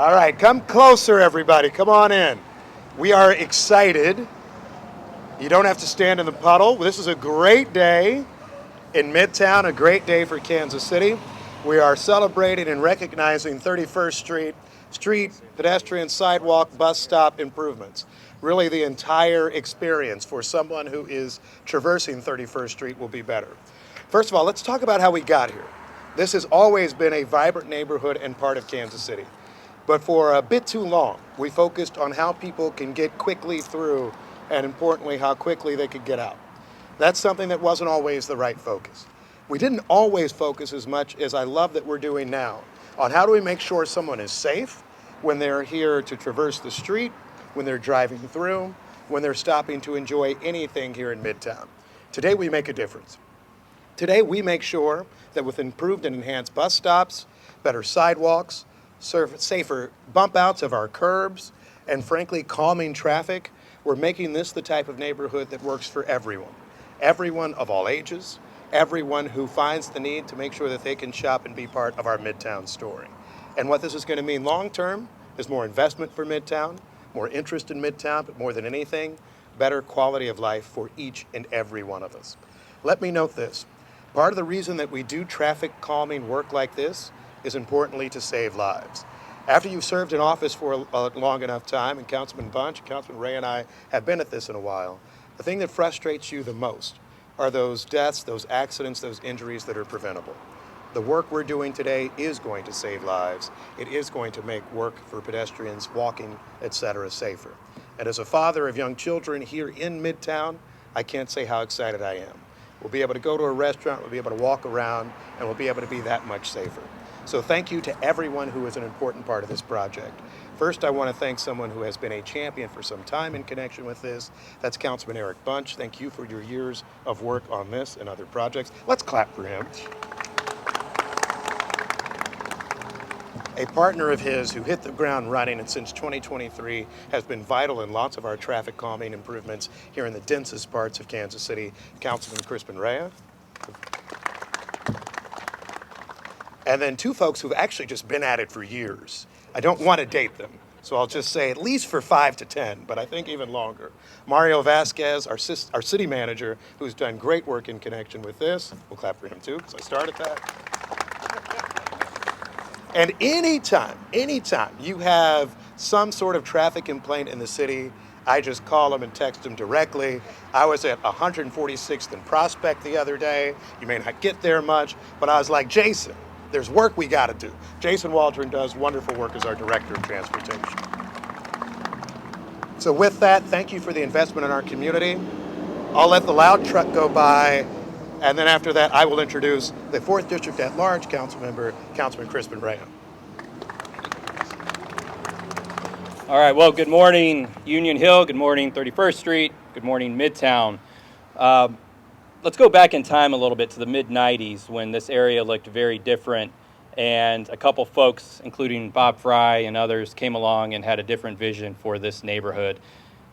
All right, come closer, everybody. Come on in. We are excited. You don't have to stand in the puddle. This is a great day in Midtown, a great day for Kansas City. We are celebrating and recognizing 31st Street, pedestrian sidewalk, bus stop improvements. Really, the entire experience for someone who is traversing 31st Street will be better. First of all, let's talk about how we got here. This has always been a vibrant neighborhood and part of Kansas City. But for a bit too long, we focused on how people can get quickly through and, importantly, how quickly they could get out. That's something that wasn't always the right focus. We didn't always focus as much as I love that we're doing now on how do we make sure someone is safe when they're here to traverse the street, when they're driving through, when they're stopping to enjoy anything here in Midtown. Today we make a difference. Today we make sure that with improved and enhanced bus stops, better sidewalks, safer bump outs of our curbs, and frankly calming traffic, we're making this the type of neighborhood that works for everyone. Everyone of all ages, everyone who finds the need to make sure that they can shop and be part of our Midtown story. And what this is going to mean long term is more investment for Midtown, more interest in Midtown, but more than anything, better quality of life for each and every one of us. Let me note this. Part of the reason that we do traffic calming work like this is importantly to save lives. After you've served in office for a long enough time, and Councilman Bunch, Councilman Ray and I have been at this in a while, the thing that frustrates you the most are those deaths, those accidents, those injuries that are preventable. The work we're doing today is going to save lives. It is going to make work for pedestrians, walking, etc. safer. And as a father of young children here in Midtown, I can't say how excited I am. We'll be able to go to a restaurant, we'll be able to walk around, and we'll be able to be that much safer. So thank you to everyone who is an important part of this project. First, I want to thank someone who has been a champion for some time in connection with this. That's Councilman Eric Bunch. Thank you for your years of work on this and other projects. Let's clap for him. A partner of his who hit the ground running and since 2023 has been vital in lots of our traffic calming improvements here in the densest parts of Kansas City, Councilman Crispin Rea. And then two folks who've actually just been at it for years. I don't want to date them, so I'll just say at least for 5 to 10, but I think even longer. Mario Vasquez, our city manager, who's done great work in connection with this. We'll clap for him too, because I started that. And anytime you have some sort of traffic complaint in the city, I just call them and text them directly. I was at 146th and Prospect the other day. You may not get there much, but I was like, Jason, there's work we got to do. Jason Waldron does wonderful work as our Director of Transportation. So with that, thank you for the investment in our community. I'll let the loud truck go by, and then after that, I will introduce the 4th District at Large Council Member, Councilman Crispin Rea. All right, well, good morning, Union Hill. Good morning, 31st Street. Good morning, Midtown. Let's go back in time a little bit to the mid-'90s when this area looked very different, and a couple folks, including Bob Fry and others, came along and had a different vision for this neighborhood.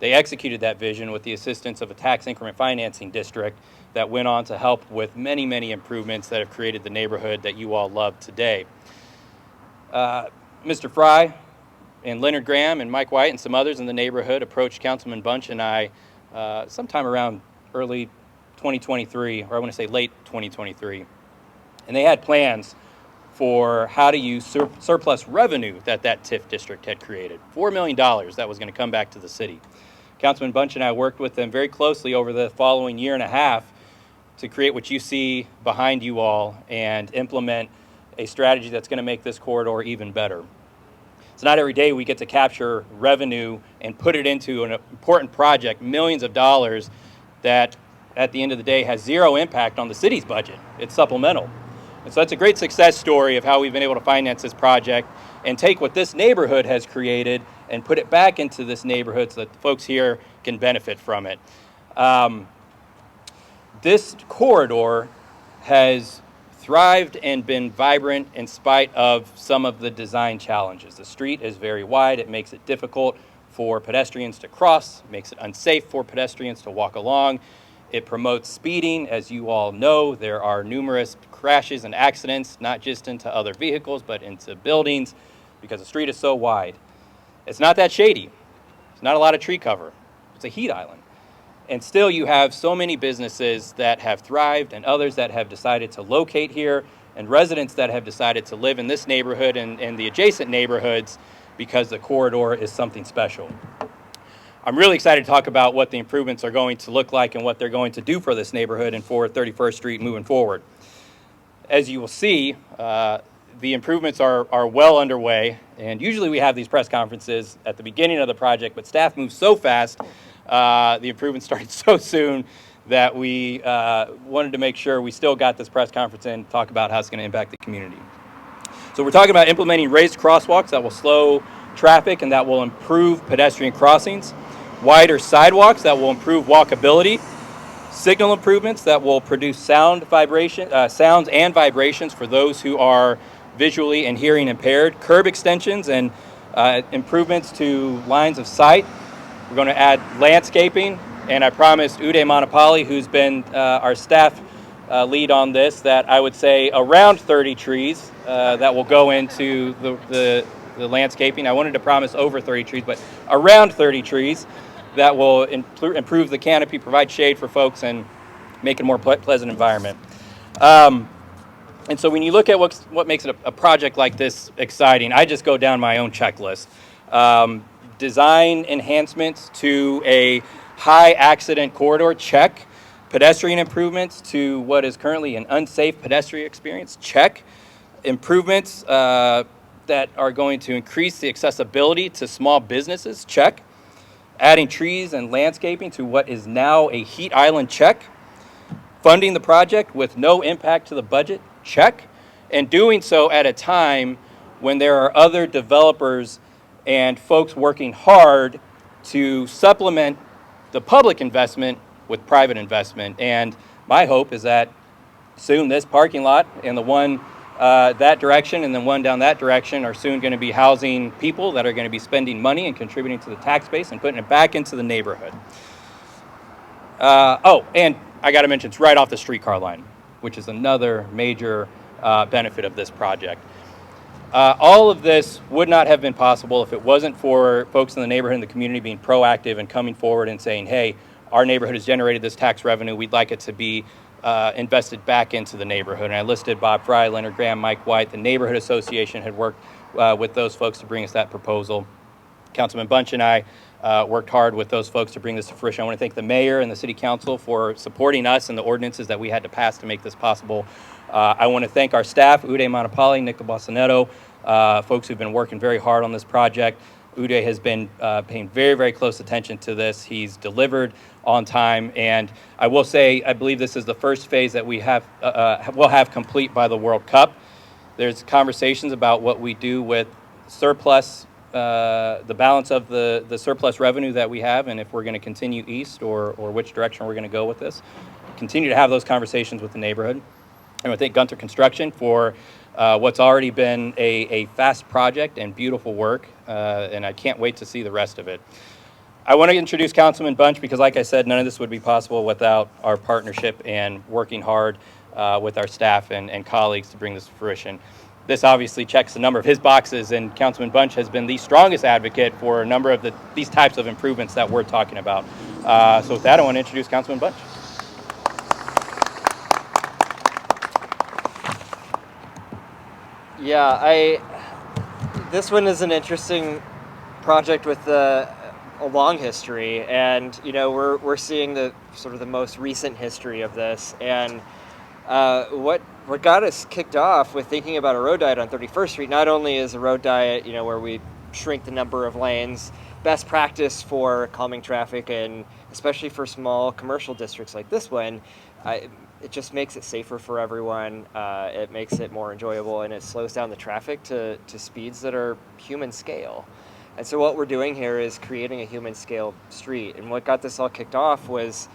They executed that vision with the assistance of a tax increment financing district that went on to help with many, many improvements that have created the neighborhood that you all love today. Mr. Fry and Leonard Graham and Mike White and some others in the neighborhood approached Councilman Bunch and I sometime around early 2023, or I want to say late 2023. And they had plans for how to use surplus revenue that TIF district had created. $4 million that was going to come back to the city. Councilman Bunch and I worked with them very closely over the following year and a half to create what you see behind you all and implement a strategy that's going to make this corridor even better. It's not every day we get to capture revenue and put it into an important project, millions of dollars, that at the end of the day has zero impact on the city's budget. It's supplemental. And so that's a great success story of how we've been able to finance this project and take what this neighborhood has created and put it back into this neighborhood so that the folks here can benefit from it. This corridor has thrived and been vibrant in spite of some of the design challenges. The street is very wide. It makes it difficult for pedestrians to cross, it makes it unsafe for pedestrians to walk along. It promotes speeding. As you all know, there are numerous crashes and accidents, not just into other vehicles, but into buildings, because the street is so wide. It's not that shady. It's not a lot of tree cover. It's a heat island. And still you have so many businesses that have thrived and others that have decided to locate here and residents that have decided to live in this neighborhood and the adjacent neighborhoods because the corridor is something special. I'm really excited to talk about what the improvements are going to look like and what they're going to do for this neighborhood and for 31st Street moving forward. As you will see, the improvements are well underway, and usually we have these press conferences at the beginning of the project, but staff moves so fast, the improvements started so soon that we wanted to make sure we still got this press conference in to talk about how it's going to impact the community. So we're talking about implementing raised crosswalks that will slow traffic and that will improve pedestrian crossings, wider sidewalks that will improve walkability, signal improvements that will produce sounds and vibrations for those who are visually and hearing impaired, curb extensions and improvements to lines of sight. We're going to add landscaping, and I promised Uday Manapali, who's been our staff lead on this, that I would say around 30 trees that will go into the landscaping. I wanted to promise over 30 trees, but around 30 trees that will improve the canopy, provide shade for folks, and make it a more pleasant environment. And so when you look at what makes it a project like this exciting, I just go down my own checklist. Design enhancements to a high accident corridor, check. Pedestrian improvements to what is currently an unsafe pedestrian experience, check. Improvements that are going to increase the accessibility to small businesses, check. Adding trees and landscaping to what is now a heat island, check. Funding the project with no impact to the budget, check. And doing so at a time when there are other developers and folks working hard to supplement the public investment with private investment. And my hope is that soon this parking lot and the one that direction and then one down that direction are soon going to be housing people that are going to be spending money and contributing to the tax base and putting it back into the neighborhood. And I got to mention, it's right off the streetcar line, which is another major benefit of this project. All of this would not have been possible if it wasn't for folks in the neighborhood and the community being proactive and coming forward and saying, hey, our neighborhood has generated this tax revenue. We'd like it to be invested back into the neighborhood. And I listed Bob Fry, Leonard Graham, Mike White. The Neighborhood Association had worked with those folks to bring us that proposal. Councilman Bunch and I worked hard with those folks to bring this to fruition. I want to thank the mayor and the city council for supporting us and the ordinances that we had to pass to make this possible. I want to thank our staff, Uday Manapali, Nico Bossanetto, folks who've been working very hard on this project. Uday has been paying very, very close attention to this. He's delivered on time, and I will say, I believe this is the first phase that we will have complete by the World Cup. There's conversations about what we do with surplus, the balance of the surplus revenue that we have, and if we're going to continue east or which direction we're going to go with this. Continue to have those conversations with the neighborhood. I want to thank Gunther Construction for what's already been a fast project and beautiful work, and I can't wait to see the rest of it. I want to introduce Councilman Bunch because, like I said, none of this would be possible without our partnership and working hard with our staff and colleagues to bring this to fruition. This obviously checks a number of his boxes, and Councilman Bunch has been the strongest advocate for a number of these types of improvements that we're talking about. So with that, I want to introduce Councilman Bunch. Yeah, this one is an interesting project with a long history, and we're seeing the sort of the most recent history of this. And what got us kicked off with thinking about a road diet on 31st Street not only is a road diet, where we shrink the number of lanes, best practice for calming traffic, and especially for small commercial districts like this one. It just makes it safer for everyone. It makes it more enjoyable, and it slows down the traffic to speeds that are human scale. And so what we're doing here is creating a human scale street. And what got this all kicked off was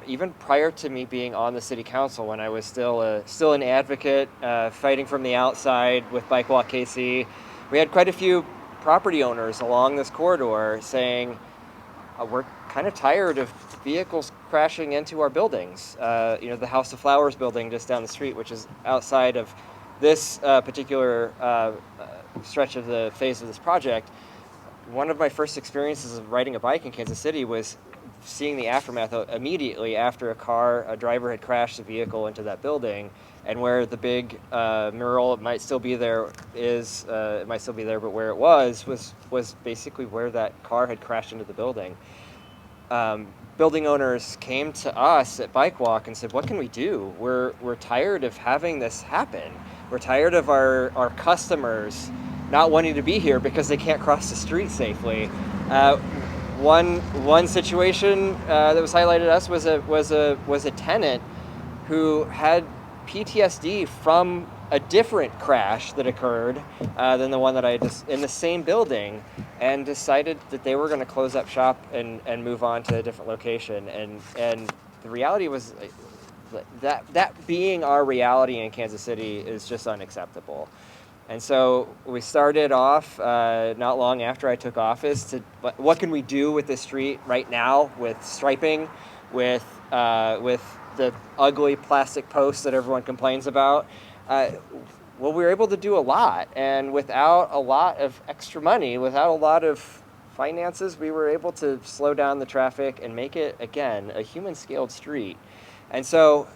even prior to me being on the city council, when I was still an advocate, fighting from the outside with Bike Walk KC, we had quite a few property owners along this corridor saying, we're kind of tired of vehicles crashing into our buildings. The House of Flowers building just down the street, which is outside of this particular stretch of the phase of this project, one of my first experiences of riding a bike in Kansas City was seeing the aftermath immediately after a driver had crashed a vehicle into that building, and where the big mural, it might still be there, but where it was basically where that car had crashed into the building. Building owners came to us at Bike Walk and said, what can we do? We're tired of having this happen. We're tired of our customers not wanting to be here because they can't cross the street safely. One situation that was highlighted to us was a tenant who had PTSD from a different crash that occurred than the one that I just in the same building, and decided that they were going to close up shop and move on to a different location. And the reality was that being our reality in Kansas City is just unacceptable. And so we started off not long after I took office to what can we do with this street right now with striping, with the ugly plastic posts that everyone complains about. Well, we were able to do a lot, and without a lot of extra money, without a lot of finances, we were able to slow down the traffic and make it, again, a human-scaled street. And so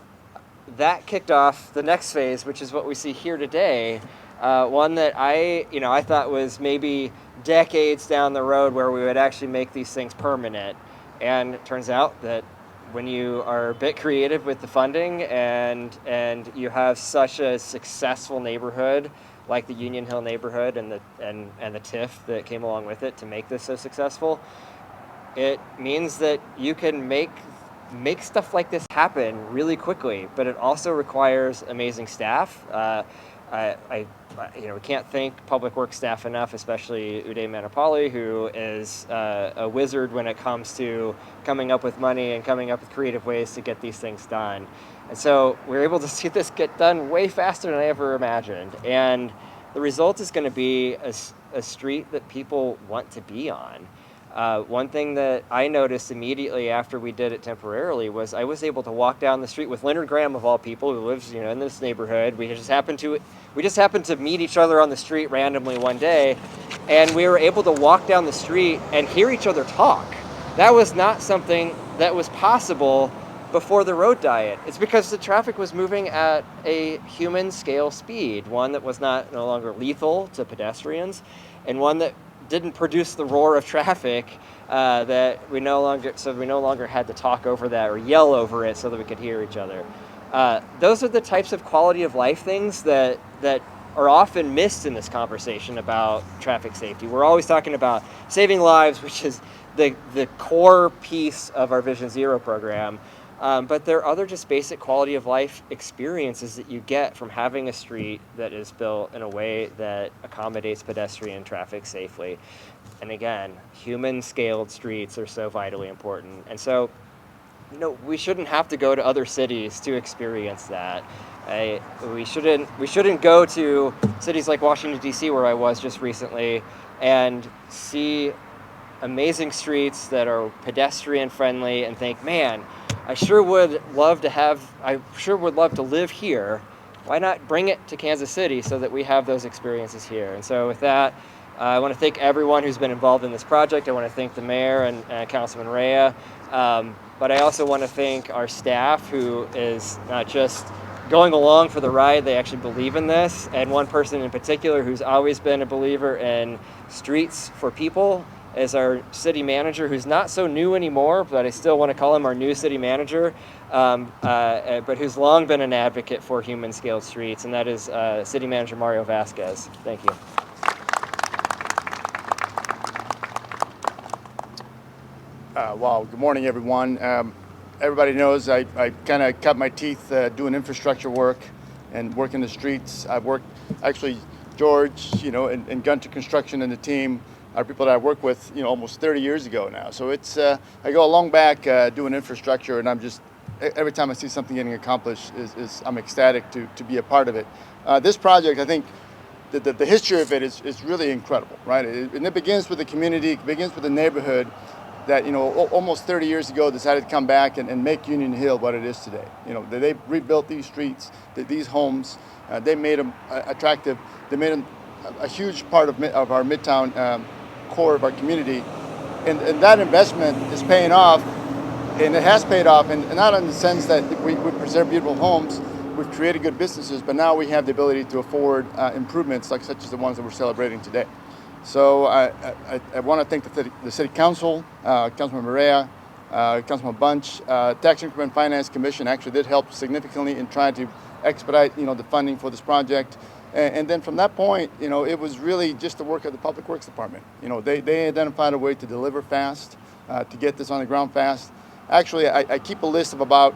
that kicked off the next phase, which is what we see here today, one that I thought was maybe decades down the road where we would actually make these things permanent. And it turns out that when you are a bit creative with the funding and you have such a successful neighborhood like the Union Hill neighborhood and the TIF that came along with it to make this so successful, it means that you can make stuff like this happen really quickly, but it also requires amazing staff. We can't thank public works staff enough, especially Uday Manapali, who is a wizard when it comes to coming up with money and coming up with creative ways to get these things done. And so we're able to see this get done way faster than I ever imagined. And the result is going to be a street that people want to be on. One thing that I noticed immediately after we did it temporarily was I was able to walk down the street with Leonard Graham, of all people, who lives, in this neighborhood. We just happened to meet each other on the street randomly one day, and we were able to walk down the street and hear each other talk. That was not something that was possible before the road diet. It's because the traffic was moving at a human scale speed, one that was no longer lethal to pedestrians, and one that didn't produce the roar of traffic that we no longer had to talk over that or yell over it so that we could hear each other. Those are the types of quality of life things that are often missed in this conversation about traffic safety. We're always talking about saving lives, which is the core piece of our Vision Zero program. But there are other just basic quality of life experiences that you get from having a street that is built in a way that accommodates pedestrian traffic safely. And again, human-scaled streets are so vitally important. And so, we shouldn't have to go to other cities to experience that. We shouldn't go to cities like Washington, D.C., where I was just recently, and see amazing streets that are pedestrian-friendly and think, man, I sure would love to live here. Why not bring it to Kansas City so that we have those experiences here? And so with that, I want to thank everyone who's been involved in this project. I want to thank the mayor and Councilman Rea. But I also want to thank our staff, who is not just going along for the ride, they actually believe in this. And one person in particular who's always been a believer in streets for people is our city manager, who's not so new anymore, but I still want to call him our new city manager, but who's long been an advocate for human-scaled streets, and that is City Manager Mario Vasquez. Thank you. Well, good morning, everyone. Everybody knows I kind of cut my teeth doing infrastructure work and working the streets. I've worked, actually, George, and Gunter Construction and the team are people that I work with, almost 30 years ago now. So it's, I go a long back doing infrastructure, and I'm just, every time I see something getting accomplished, I'm ecstatic to be a part of it. This project, I think, the history of it is really incredible, right? And it begins with the community, it begins with the neighborhood that, almost 30 years ago decided to come back and make Union Hill what it is today. They rebuilt these streets, these homes, they made them attractive, they made them a huge part of our Midtown core of our community, and that investment is paying off, and it has paid off, and not in the sense that we preserve beautiful homes, we've created good businesses, but now we have the ability to afford improvements such as the ones that we're celebrating today. So I want to thank the City Council, Councilman Marea, Councilman Bunch. Tax Increment Finance Commission actually did help significantly in trying to expedite, the funding for this project. And then from that point, it was really just the work of the Public Works Department. They identified a way to deliver fast, to get this on the ground fast. Actually, I keep a list of about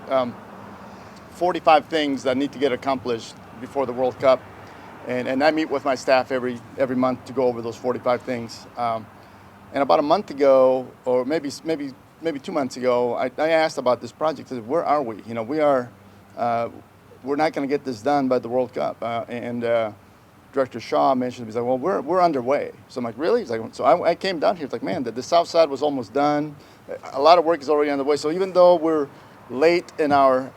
45 things that need to get accomplished before the World Cup. And I meet with my staff every month to go over those 45 things. And about a month ago, or maybe 2 months ago, I asked about this project. I said, where are we? We're not going to get this done by the World Cup. And Director Shaw mentioned, he's like, well, we're underway. So I'm like, really? He's like, so I came down here. It's like, man, the south side was almost done. A lot of work is already underway. So even though we're late in our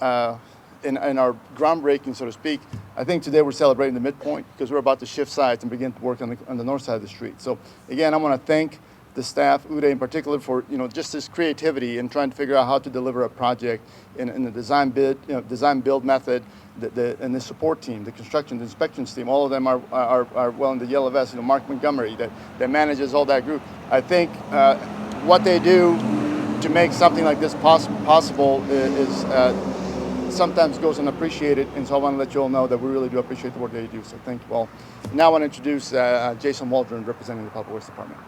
groundbreaking, so to speak, I think today we're celebrating the midpoint because we're about to shift sides and begin to work on the north side of the street. So again, I want to thank the staff, Uday in particular, for just this creativity in trying to figure out how to deliver a project in the design build method, and the support team, the construction, the inspections team. All of them are well in the yellow vest. Mark Montgomery that manages all that group. I think what they do to make something like this possible is sometimes goes unappreciated, and so I want to let you all know that we really do appreciate the work that you do. So thank you all. Now I want to introduce Jason Waldron, representing the Public Works Department.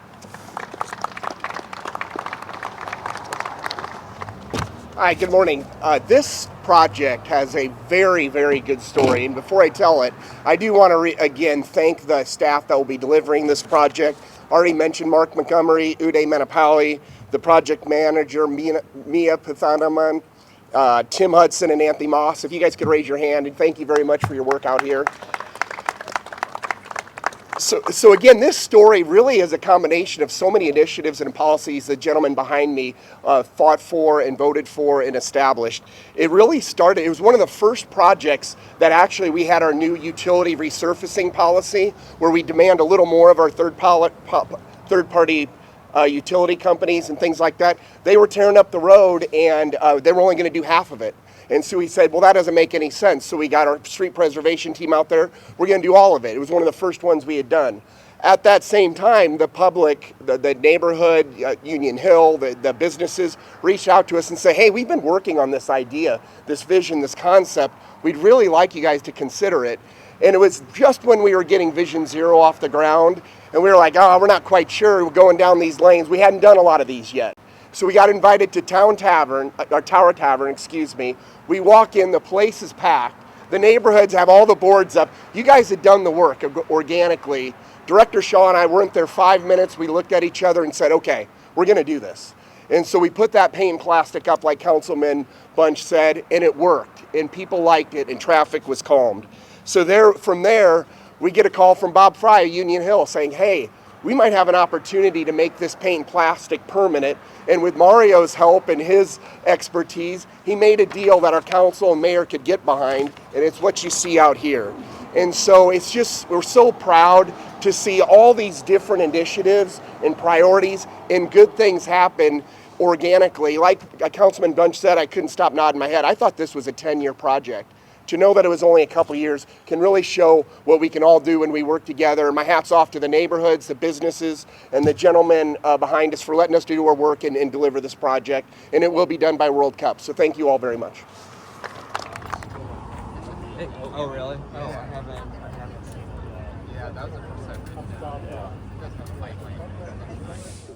Hi, good morning. This project has a very, very good story, and before I tell it, I do want to again thank the staff that will be delivering this project. Already mentioned Mark Montgomery, Uday Manapali, the project manager, Mia Pathanaman, Tim Hudson, and Anthony Moss. If you guys could raise your hand, and thank you very much for your work out here. So again, this story really is a combination of so many initiatives and policies the gentleman behind me fought for and voted for and established. It really started, it was one of the first projects that actually we had our new utility resurfacing policy, where we demand a little more of our third-party utility companies and things like that. They were tearing up the road, and they were only going to do half of it. And so we said, well, that doesn't make any sense. So we got our street preservation team out there. We're going to do all of it. It was one of the first ones we had done. At that same time, the public, the neighborhood, Union Hill, the businesses reached out to us and say, hey, we've been working on this idea, this vision, this concept. We'd really like you guys to consider it. And it was just when we were getting Vision Zero off the ground, and we were like, oh, we're not quite sure. We're going down these lanes. We hadn't done a lot of these yet. So we got invited to Tower Tavern. We walk in, the place is packed. The neighborhoods have all the boards up. You guys had done the work organically. Director Shaw and I weren't there 5 minutes. We looked at each other and said, okay, we're going to do this. And so we put that paint and plastic up like Councilman Bunch said, and it worked. And people liked it, and traffic was calmed. So from there, we get a call from Bob Fry of Union Hill saying, hey, we might have an opportunity to make this paint and plastic permanent. And with Mario's help and his expertise, he made a deal that our council and mayor could get behind, and it's what you see out here. And so it's just, we're so proud to see all these different initiatives and priorities and good things happen organically. Like Councilman Bunch said, I couldn't stop nodding my head. I thought this was a 10-year project. To know that it was only a couple years can really show what we can all do when we work together. My hat's off to the neighborhoods, the businesses, and the gentlemen behind us for letting us do our work and deliver this project. And it will be done by World Cup. So thank you all very much. Hey, oh, really? Oh, I haven't seen it yet. Yeah, that was the first time.